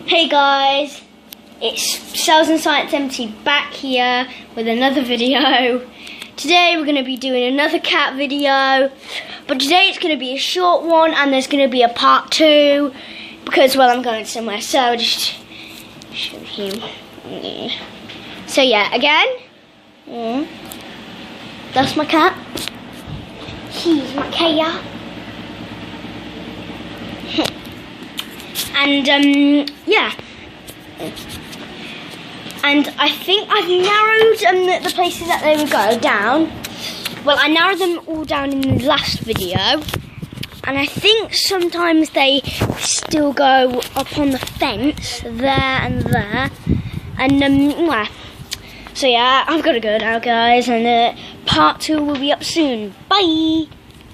Hey guys, it's Cells and Science Empty back here with another video. Today we're going to be doing another cat video, but today it's going to be a short one and there's going to be a part 2 because, well, I'm going somewhere, so I'll just show you. So yeah, again, that's my cat. He's my cat. And yeah, and I think I've narrowed the places that they would go down. Well, I narrowed them all down in the last video, and I think sometimes they still go up on the fence there and there, and yeah. So yeah, I've got to go now, guys, and part 2 will be up soon. Bye.